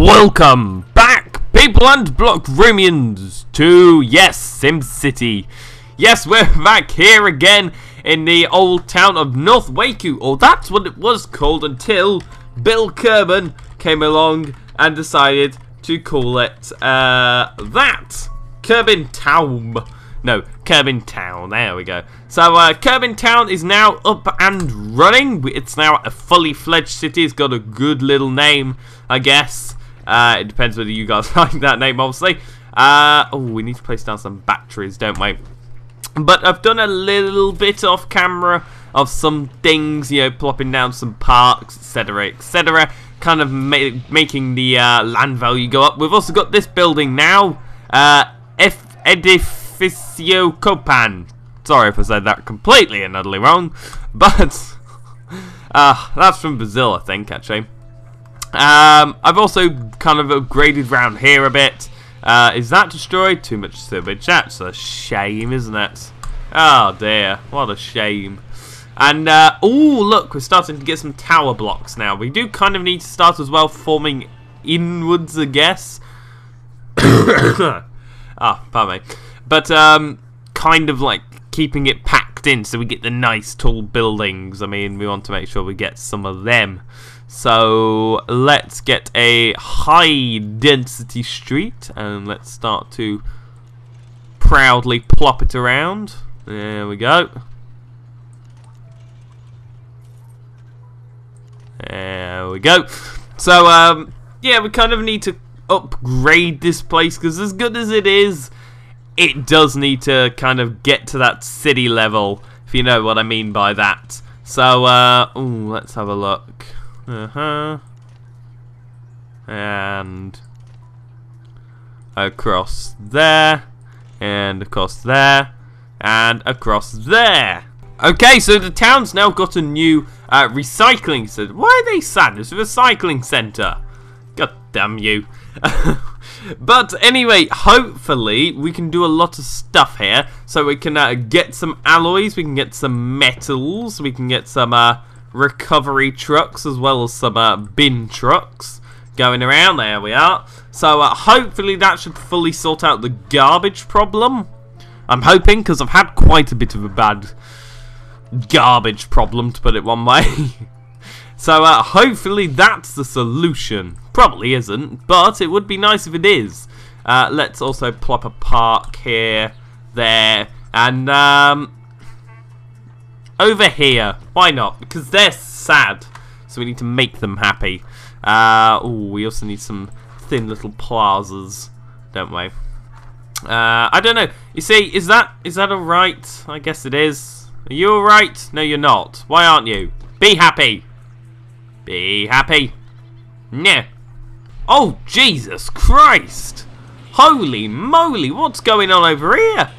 Welcome back, people and BlockRoomians, to, yes, SimCity. Yes, we're back here again in the old town of North Waku, or that's what it was called until Bill Kerman came along and decided to call it that. Kerbin Town. No, Kerbin Town. There we go. So, Kerbin Town is now up and running. It's now a fully fledged city. It's got a good little name, I guess. It depends whether you guys like that name, obviously. Oh, we need to place down some batteries, don't we? But I've done a little bit off camera of some things, you know, plopping down some parks, etc., etc. Kind of making the land value go up. We've also got this building now. Edificio Copan. Sorry if I said that completely and utterly wrong. But, that's from Brazil, I think, actually. I've also kind of upgraded around here a bit. Is that destroyed? Too much sewage. That's a shame, isn't it? Oh dear, what a shame. And, oh look, we're starting to get some tower blocks now. We do kind of need to start as well forming inwards, I guess. Pardon me. But, kind of like keeping it packed in so we get the nice tall buildings. I mean, we want to make sure we get some of them. So let's get a high density street and let's start to proudly plop it around. There we go. There we go. So yeah, we kind of need to upgrade this place because as good as it is, it does need to kind of get to that city level, if you know what I mean by that. So ooh, let's have a look. And across there, and across there, and across there. Okay, so the town's now got a new recycling center. Why are they sad? It's a recycling center. God damn you. But anyway, hopefully we can do a lot of stuff here. So we can get some alloys, we can get some metals, we can get some recovery trucks as well as some bin trucks going around. There we are. So hopefully that should fully sort out the garbage problem. I'm hoping, because I've had quite a bit of a bad garbage problem, to put it one way. So hopefully that's the solution. Probably isn't, but it would be nice if it is. Let's also plop a park here, there, and over here. Why not? Because they're sad, so we need to make them happy. Oh, we also need some thin little plazas, don't we? I don't know. You see, is that alright? I guess it is. Are you alright? No, you're not. Why aren't you? Be happy. Be happy. Nah. Oh, Jesus Christ. Holy moly, what's going on over here?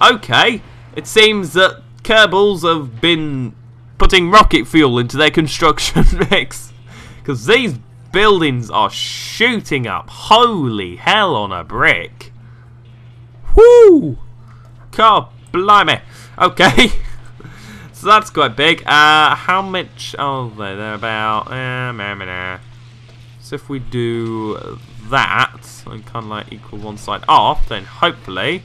Okay, it seems that Kerbals have been putting rocket fuel into their construction mix. Because these buildings are shooting up. Holy hell on a brick. Whoo! God blimey. Okay. So that's quite big. How much? Oh, they're about. So if we do that and kind of like equal one side off, then hopefully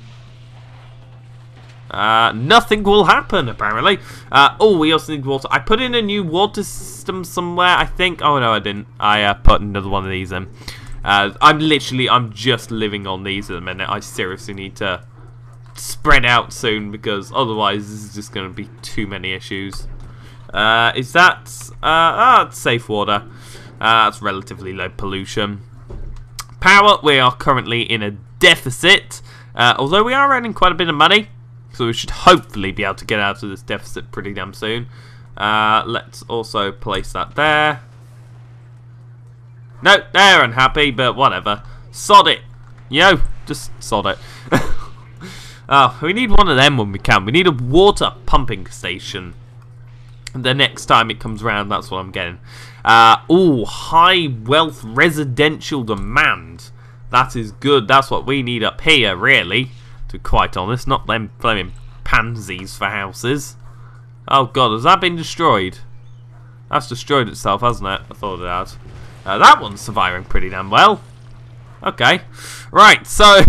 nothing will happen. Apparently. Oh, we also need water. I put in a new water system somewhere, I think. Oh no, I didn't. I put another one of these in. I'm just living on these at the minute. I seriously need to spread out soon because otherwise this is just going to be too many issues. Is that it's safe water. That's relatively low pollution. Power, we are currently in a deficit, although we are earning quite a bit of money, so we should hopefully be able to get out of this deficit pretty damn soon. Let's also place that there. No, they're unhappy, but whatever. Sod it. You know, just sod it. Oh, we need one of them when we can. We need a water pumping station. The next time it comes around, that's what I'm getting. Oh, high wealth residential demand. That is good. That's what we need up here, really. To be quite honest, not them flaming pansies for houses. Oh god, has that been destroyed? That's destroyed itself, hasn't it? I thought it had. That one's surviving pretty damn well. Okay. Right, so...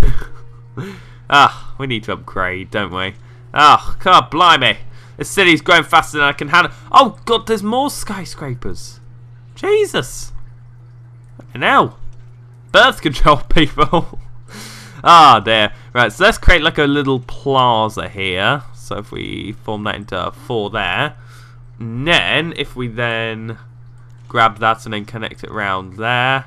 we need to upgrade, don't we? God blimey. This city's growing faster than I can handle. Oh, God, there's more skyscrapers. Jesus. Now. Birth control, people. Dear. Right, so let's create like a little plaza here. So if we form that into 4 there. And then, if we then grab that and then connect it around there.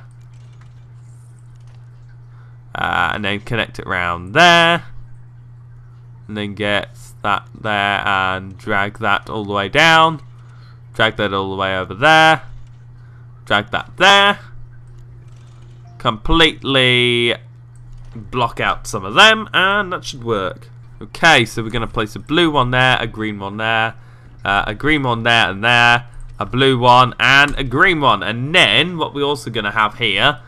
And then connect it around there. And then get that there and drag that all the way down. Drag that all the way over there. Drag that there. Completely block out some of them, and that should work. Okay, so we're going to place a blue one there, a green one there, a green one there and there, a blue one and a green one. And then what we're also going to have here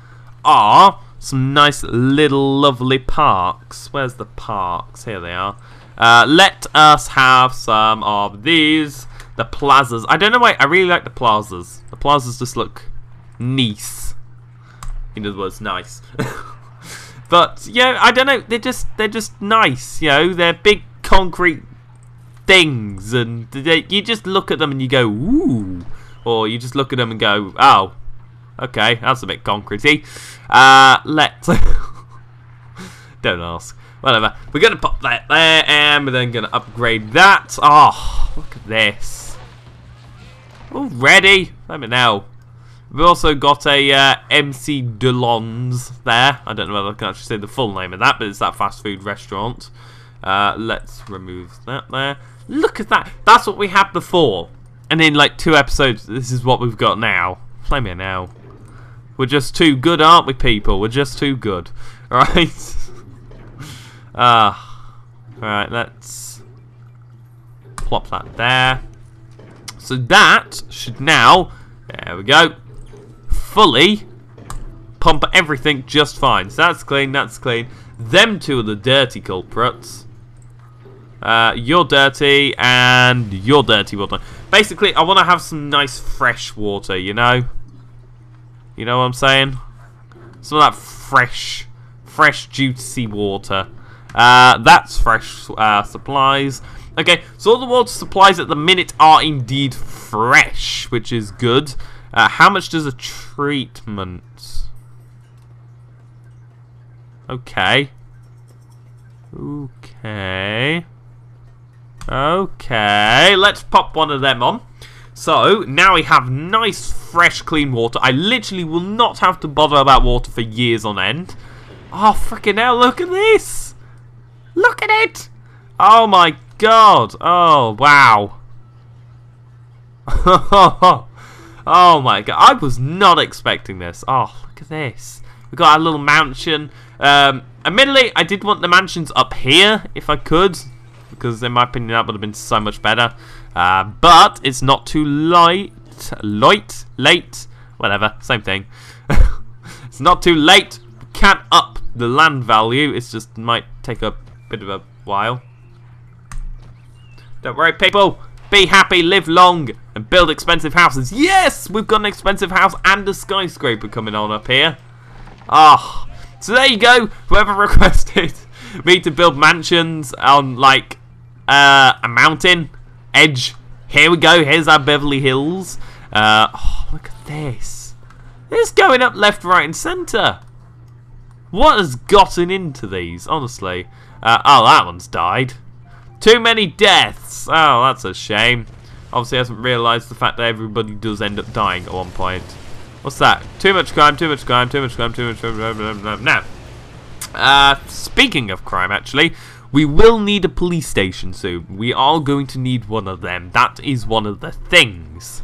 are some nice little lovely parks. Where's the parks? Here they are. Let us have some of these. The plazas. I don't know why. I really like the plazas. The plazas just look nice. In other words, nice. But yeah, I don't know. They're just nice. You know, they're big concrete things, and you just look at them and you go, ooh, or you just look at them and go, oh, okay, that's a bit concretey. Let's don't ask. Whatever. We're gonna pop that there, and we're then gonna upgrade that. Oh, look at this. Already? Let me know. We've also got a MC Delon's there. I don't know whether I can actually say the full name of that, but it's that fast food restaurant. Let's remove that there. Look at that. That's what we had before. And in like 2 episodes, this is what we've got now. Play me now. We're just too good, aren't we, people? We're just too good. Alright? Alright, let's plop that there. So that should now, there we go, fully pump everything just fine. So that's clean, that's clean. Them two are the dirty culprits. You're dirty and you're dirty water. Basically, I want to have some nice fresh water, you know? You know what I'm saying? Some of that fresh, juicy water. That's fresh supplies. Okay, so all the water supplies at the minute are indeed fresh, which is good. How much does a treatment? Okay. Okay, let's pop one of them on. So, now we have nice, fresh, clean water. I literally will not have to bother about water for years on end. Oh, freaking hell, look at this! Look at it! Oh my god! Oh, wow. Oh my god, I was not expecting this. Oh, look at this. We've got our little mansion. Admittedly, I did want the mansions up here, if I could. Because in my opinion, that would have been so much better. But it's not too late, whatever, same thing. It's not too late. We can't up the land value. It just might take a bit of a while. Don't worry, people. Be happy, live long, and build expensive houses. Yes, we've got an expensive house and a skyscraper coming on up here. Ah, so there you go. Whoever requested me to build mansions on like a mountain edge. Here we go. Here's our Beverly Hills. Oh, look at this. It's going up left, right, and centre. What has gotten into these? Honestly. Oh, that one's died. Too many deaths. Oh, that's a shame. Obviously, hasn't realised the fact that everybody does end up dying at one point. What's that? Too much crime. Too much crime. Too much crime. Too much crime. Now, speaking of crime, actually. We will need a police station soon. We are going to need one of them. That is one of the things.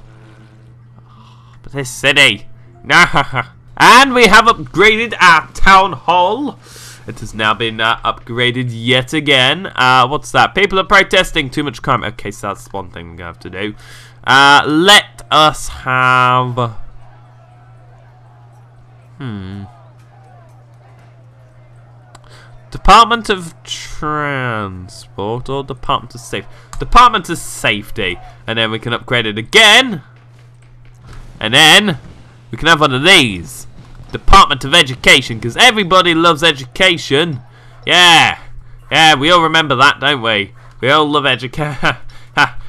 But this city. And we have upgraded our town hall. It has now been upgraded yet again. What's that? People are protesting. Too much crime. Okay, so that's one thing we're going to have to do. Let us have... Department of Transport or Department of Safety? Department of Safety. And then we can upgrade it again. And then We can have one of these. Department of Education, because everybody loves education. Yeah. Yeah, we all remember that, don't we? We all love education.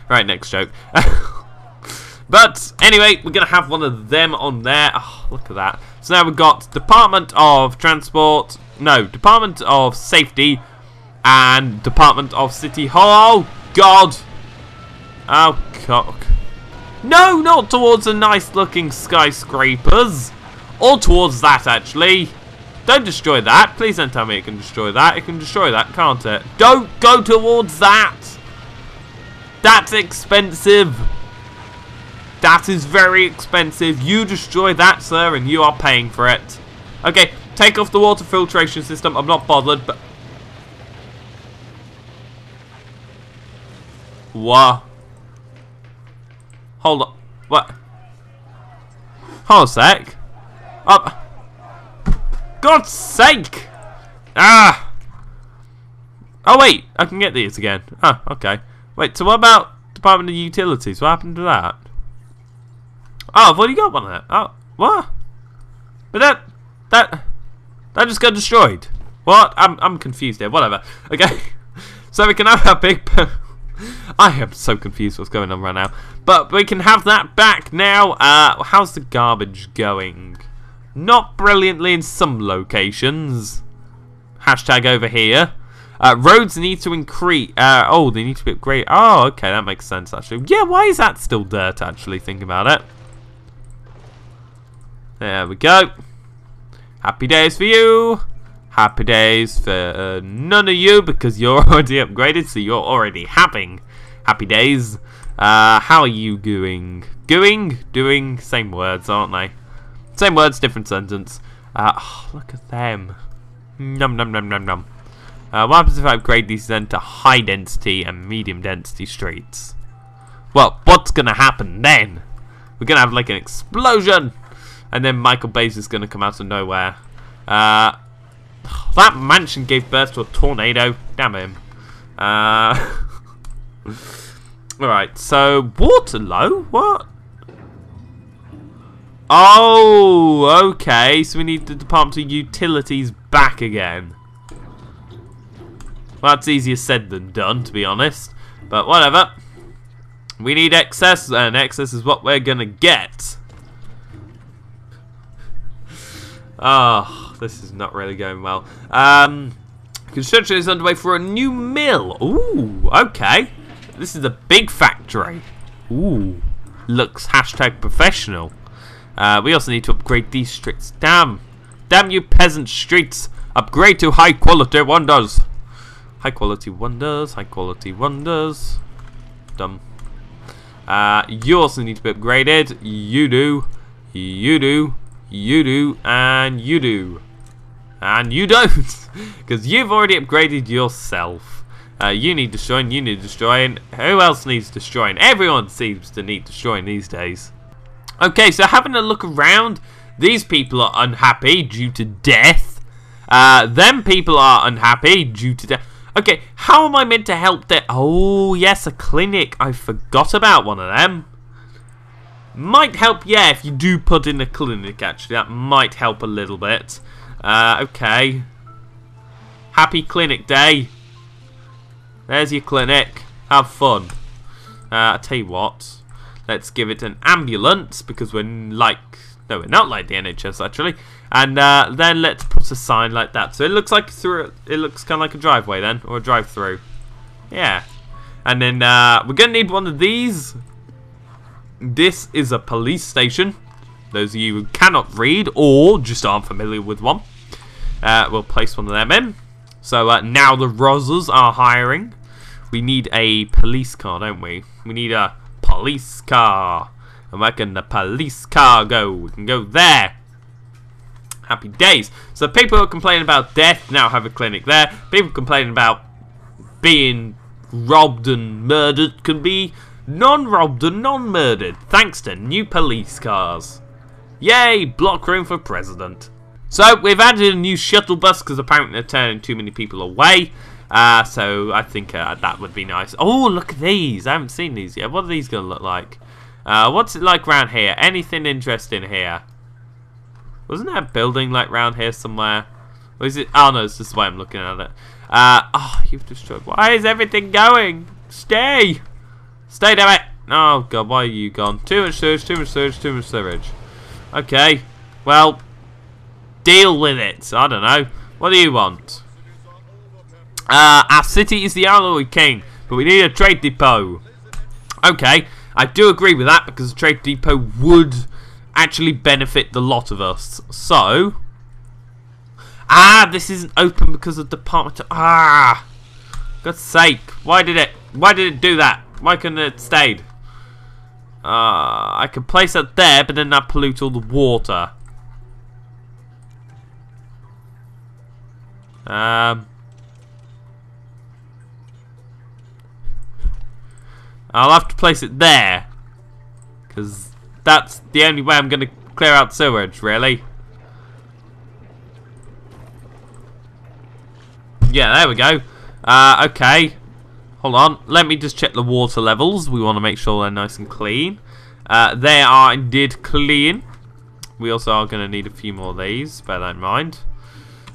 Right, next joke. But anyway, we're going to have one of them on there. Oh, look at that. So now we've got Department of Transport. No, Department of Safety. And Department of City Hall. Oh, God. Oh, cock. No, not towards the nice looking skyscrapers. Or towards that, actually. Don't destroy that. Please don't tell me it can destroy that. It can destroy that, can't it? Don't go towards that. That's expensive. That is very expensive. You destroy that, sir, and you are paying for it. Okay, take off the water filtration system. I'm not bothered, but... What? Hold on. What? Hold on a sec. Up. God's sake! Ah! Oh, wait. I can get these again. Ah, okay. Wait, so what about Department of Utilities? What happened to that? Oh, I've already got one of that. Oh, what? But that just got destroyed. What? I'm confused here. Whatever. Okay. So we can have our big... I am so confused what's going on right now. But we can have that back now. How's the garbage going? Not brilliantly in some locations. Hashtag over here. Roads need to increase. Oh, they need to be upgraded. Oh, okay, that makes sense actually. Yeah, why is that still dirt actually? Think about it. There we go. Happy days for you. Happy days for none of you because you're already upgraded, so you're already having happy days. How are you doing? Doing, same words, aren't they? Same words, different sentence. Oh, look at them. Num num num num num. What happens if I upgrade these then to high density and medium density streets? Well, what's gonna happen then? We're gonna have like an explosion, and then Michael Bay's is gonna come out of nowhere. That mansion gave birth to a tornado. Damn him. Alright, so Waterloo? What? Oh, okay. So we need the Department of Utilities back again. Well, that's easier said than done, to be honest. But whatever. We need excess, and excess is what we're gonna get. Oh, this is not really going well. Construction is underway for a new mill. Ooh, okay. This is a big factory. Ooh, looks hashtag professional. We also need to upgrade these streets. Damn you peasant streets. Upgrade to high quality wonders. High quality wonders, high quality wonders. Dumb. You also need to be upgraded. You do, you do, you do, and you do. And you don't, because you've already upgraded yourself. You need destroying, you need destroying. Who else needs destroying? Everyone seems to need destroying these days. Okay, so having a look around, these people are unhappy due to death. Them people are unhappy due to death. Okay, how am I meant to help them? Oh, yes, a clinic. I forgot about one of them. Might help, yeah, if you do put in a clinic, actually. That might help a little bit. Okay. Happy clinic day. There's your clinic. Have fun. I tell you what. Let's give it an ambulance because we're like... No, we're not like the NHS, actually. And then let's put a sign like that. So it looks like it looks kind of like a driveway then. Or a drive-through. Yeah. And then we're going to need one of these. This is a police station. Those of you who cannot read or just aren't familiar with one. We'll place one of them in. So now the Rozzers are hiring. We need a police car, don't we? We need a police car. And where can the police car go? We can go there. Happy days. So people who are complaining about death now have a clinic there. People complaining about being robbed and murdered can be non-robbed and non-murdered thanks to new police cars. Yay, BlockRoom for president. So we've added a new shuttle bus because apparently they're turning too many people away. So I think that would be nice. Oh, look at these. I haven't seen these yet. What are these going to look like? What's it like around here? Anything interesting here? Wasn't there a building like round here somewhere? Or is it? Oh no, it's this way I'm looking at it. Oh, you've destroyed. Why is everything going? Stay! Stay, damn it! Oh god, why are you gone? Too much sewage, too much sewage, too much sewage. Okay, well, deal with it. I don't know. What do you want? Our city is the alloy king, but we need a trade depot. Okay, I do agree with that because a trade depot would actually benefit the lot of us. So, this isn't open because of department. God's sake! Why did it do that? Why couldn't it stayed? I can place it there, but then that pollutes all the water. I'll have to place it there, because that's the only way I'm going to clear out sewage, really. Yeah, there we go. Okay. Hold on. Let me just check the water levels. We want to make sure they're nice and clean. They are indeed clean. We also are going to need a few more of these. Bear that in mind.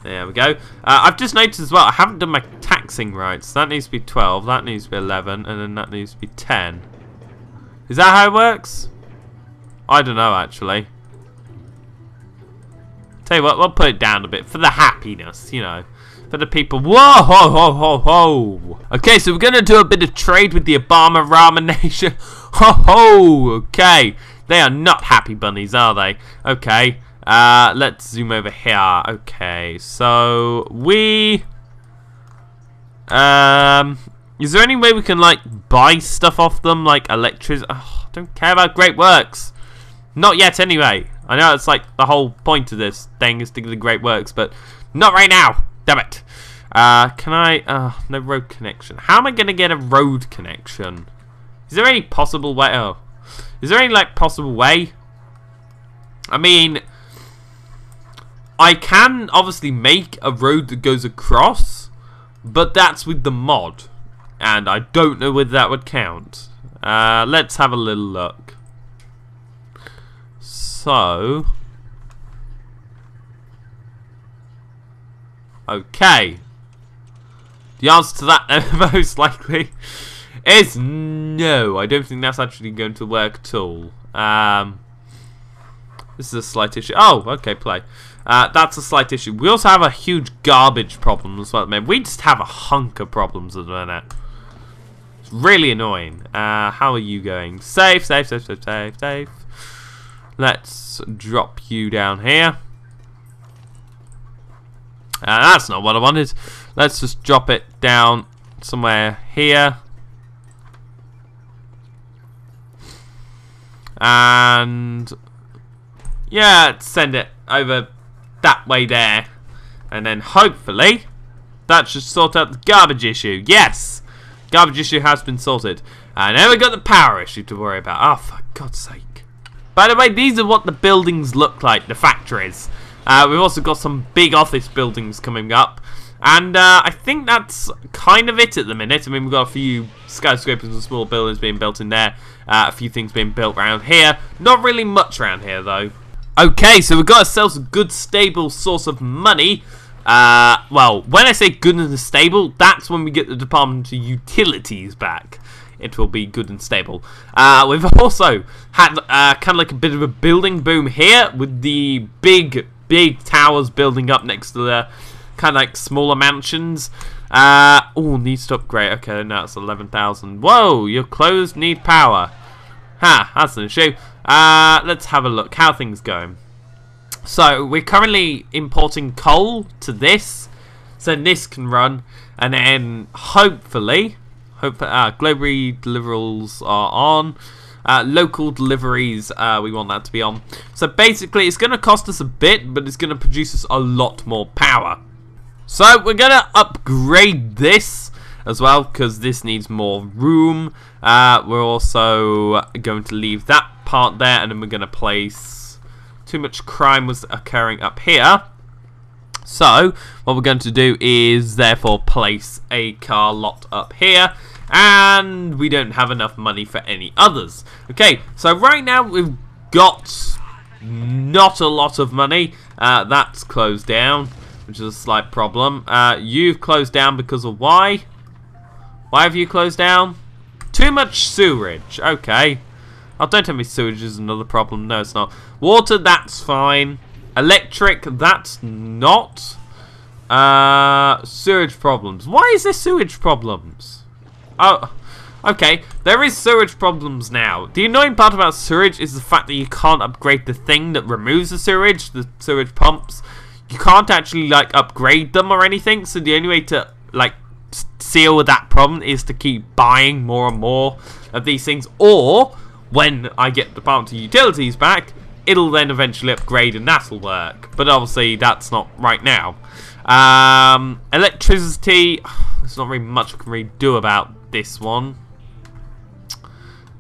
There we go. I've just noticed as well, I haven't done my taxing right. So that needs to be 12, that needs to be 11, and then that needs to be 10. Is that how it works? I don't know, actually. Tell you what, we'll put it down a bit for the happiness, you know. For the people. Whoa, ho, ho, ho, ho. Okay, so we're going to do a bit of trade with the Obama Ramen Nation. Ho, ho. Okay. They are not happy bunnies, are they? Okay. Let's zoom over here. Okay, so we is there any way we can like buy stuff off them, like electricity? Oh, I don't care about Great Works. Not yet anyway. I know it's like the whole point of this thing is to get the Great Works, but not right now. Damn it. Can I no road connection. How am I gonna get a road connection? Is there any possible way? Oh. Is there any like possible way? I mean, I can obviously make a road that goes across, but that's with the mod, and I don't know whether that would count. Let's have a little look. So, okay. The answer to that, most likely, is no. I don't think that's actually going to work at all. This is a slight issue. Oh, okay, play. That's a slight issue. We also have a huge garbage problem as well, man. We just have a hunk of problems at the minute. It's really annoying. How are you going? Safe, safe, safe, safe, safe, safe. Let's drop you down here. That's not what I wanted. Let's just drop it down somewhere here. And yeah, send it over that way there. And then hopefully that should sort out the garbage issue. Yes! Garbage issue has been sorted. And now we've got the power issue to worry about. Oh, for God's sake. By the way, these are what the buildings look like, the factories. We've also got some big office buildings coming up. And I think that's kind of it at the minute. I mean, we've got a few skyscrapers and small buildings being built in there. A few things being built around here. Not really much around here, though. Okay, so we've got ourselves a good, stable source of money. Well, when I say good and stable, that's when we get the Department of Utilities back. It will be good and stable. We've also had kind of like a bit of a building boom here with the big towers building up next to the kind of like smaller mansions. Oh, needs to upgrade. Okay, now it's 11,000. Whoa, your clothes need power. Ha, that's an issue. Let's have a look. How are things going? So, we're currently importing coal to this. So this can run. And then, hopefully global deliverables are on. Local deliveries, we want that to be on. So basically, it's going to cost us a bit, but it's going to produce us a lot more power. So we're going to upgrade this as well, because this needs more room. We're also going to leave that part there, and then we're going to place... Too much crime was occurring up here. So, what we're going to do is, therefore, place a car lot up here. And we don't have enough money for any others. Okay, so right now we've got not a lot of money. That's closed down, which is a slight problem. You've closed down because of why? Why have you closed down? Too much sewerage. Okay. Oh, don't tell me sewage is another problem. No, it's not. Water, that's fine. Electric, that's not. Sewage problems. Why is there sewage problems? Oh, okay. There is sewage problems now. The annoying part about sewage is the fact that you can't upgrade the thing that removes the sewage pumps. You can't actually, like, upgrade them or anything. So the only way to, like, deal with that problem is to keep buying more and more of these things. Or, when I get Department of Utilities back, it'll then eventually upgrade and that'll work. But obviously, that's not right now. Electricity, there's not really much I can really do about this one.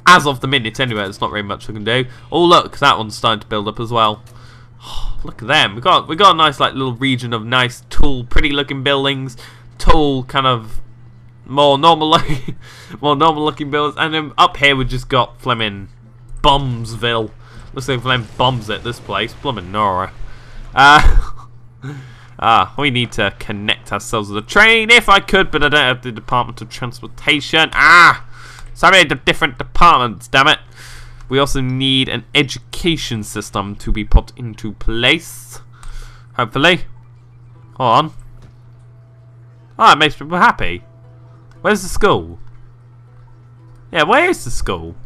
As of the minute, anyway, there's not very much I can do. Oh, look, that one's starting to build up as well. Oh, look at them. We got a nice, like, little region of nice, tall, pretty-looking buildings. Tall, kind of more normal-looking buildings. And then up here we just got Fleming Bombsville. Looks like Fleming bombs it. This place, Fleming Nora. We need to connect ourselves with the train if I could, but I don't have the Department of Transportation. So many different departments, damn it. We also need an education system to be put into place. Hopefully. Hold on. Oh, it makes people happy. Where's the school? Yeah, where is the school?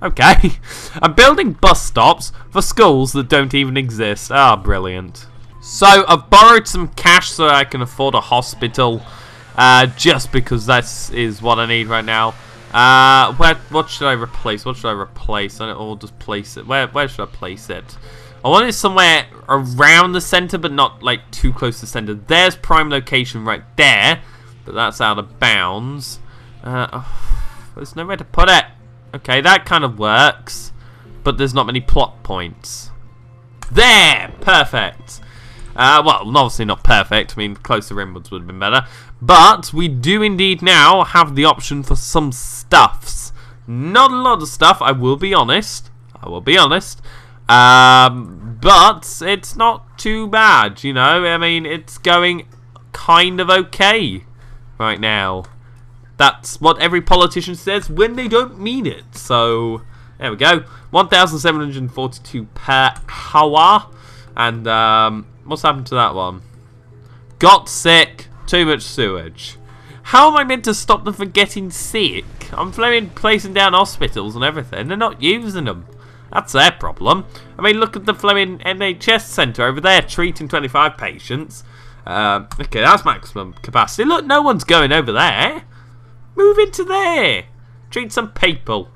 Okay. I'm building bus stops for schools that don't even exist. Ah, brilliant. So, I've borrowed some cash so I can afford a hospital. Just because that is what I need right now. What should I replace? What should I replace? Or just place it. Where should I place it? I want it somewhere around the center, but not like too close to the center. There's prime location right there, but that's out of bounds. There's nowhere to put it. Okay, that kind of works, but there's not many plot points. There, perfect. Well, obviously not perfect. I mean, closer inwards would have been better. But we do indeed now have the option for some stuffs. Not a lot of stuff, I will be honest. But it's not too bad, you know. I mean, it's going kind of okay right now. That's what every politician says when they don't mean it. So, there we go. 1,742 per hour. And, what's happened to that one? Got sick. Too much sewage. How am I meant to stop them from getting sick? I'm placing down hospitals and everything. They're not using them. That's their problem. I mean, look at the Fleming NHS centre over there, treating 25 patients. Okay, that's maximum capacity. Look, no one's going over there. Move into there. Treat some people.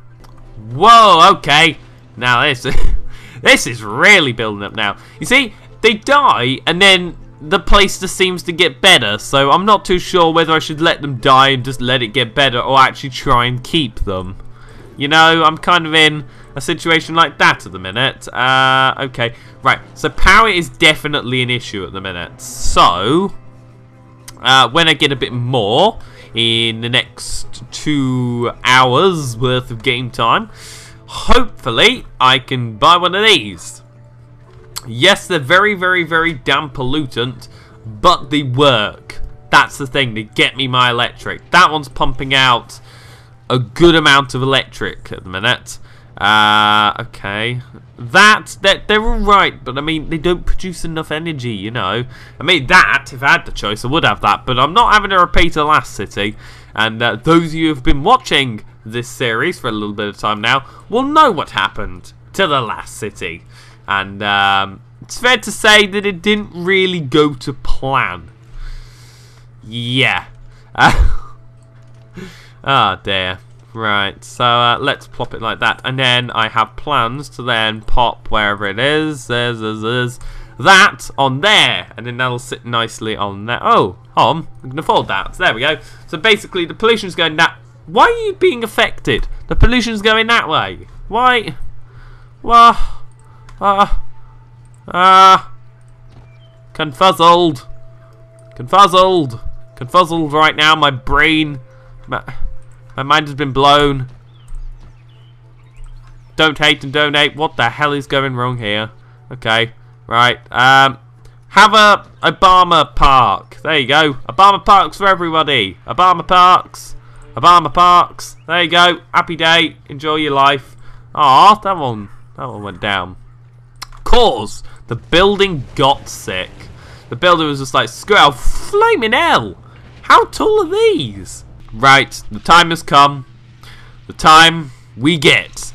Whoa, okay. Now this is really building up now. You see, they die and then the place just seems to get better. So I'm not too sure whether I should let them die and just let it get better or actually try and keep them. You know, I'm kind of in a situation like that at the minute. Okay, right. So power is definitely an issue at the minute. So, when I get a bit more in the next 2 hours worth of game time, hopefully I can buy one of these. Yes, they're very, very, very damn pollutant, but they work. That's the thing. They get me my electric. That one's pumping out a good amount of electric at the minute. Okay. They're alright, but I mean, they don't produce enough energy, you know. I mean, that, if I had the choice, I would have that, but I'm not having to repeat the last city. And those of you who have been watching this series for a little bit of time now will know what happened to the last city. And it's fair to say that it didn't really go to plan. Yeah. Ah, dear. Right, so let's plop it like that. And then I have plans to then pop wherever it is. There's that on there. And then that'll sit nicely on there. Oh, I can afford that. So there we go. So basically, the pollution's going that. Why are you being affected? The pollution's going that way. Why? Well, confuzzled. Confuzzled right now. My brain... My mind has been blown. Don't hate and donate. What the hell is going wrong here? Okay. Right. Have a Obama Park. There you go. Obama Parks for everybody. Obama Parks. Obama Parks. There you go. Happy day. Enjoy your life. Ah, that one went down. Cause the building got sick. The builder was just like, screw it, flaming hell. How tall are these? Right, the time has come. The time we get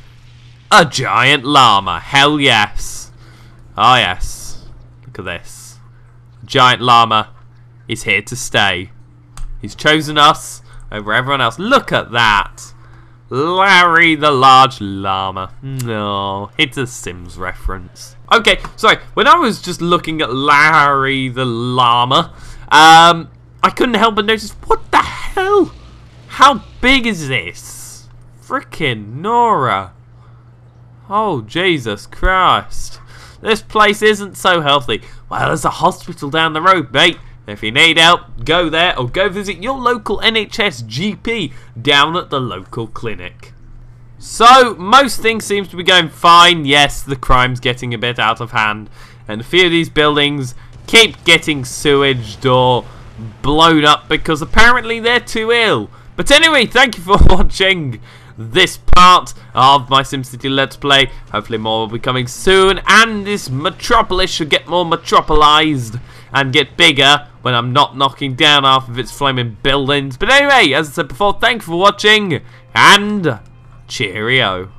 a giant llama. Hell yes. Oh yes. Look at this. The giant llama is here to stay. He's chosen us over everyone else. Look at that. Larry the Large Llama. No, it's a Sims reference. Okay, sorry. When I was just looking at Larry the Llama, I couldn't help but notice, what the hell? How big is this? Frickin' Nora. Oh, Jesus Christ. This place isn't so healthy. Well, there's a hospital down the road, mate. If you need help, go there or go visit your local NHS GP down at the local clinic. So, most things seem to be going fine. Yes, the crime's getting a bit out of hand. And a few of these buildings keep getting sewaged or blown up because apparently they're too ill. But anyway, thank you for watching this part of my SimCity Let's Play. Hopefully more will be coming soon. And this metropolis should get more metropolized and get bigger when I'm not knocking down half of its flaming buildings. But anyway, as I said before, thank you for watching, and cheerio.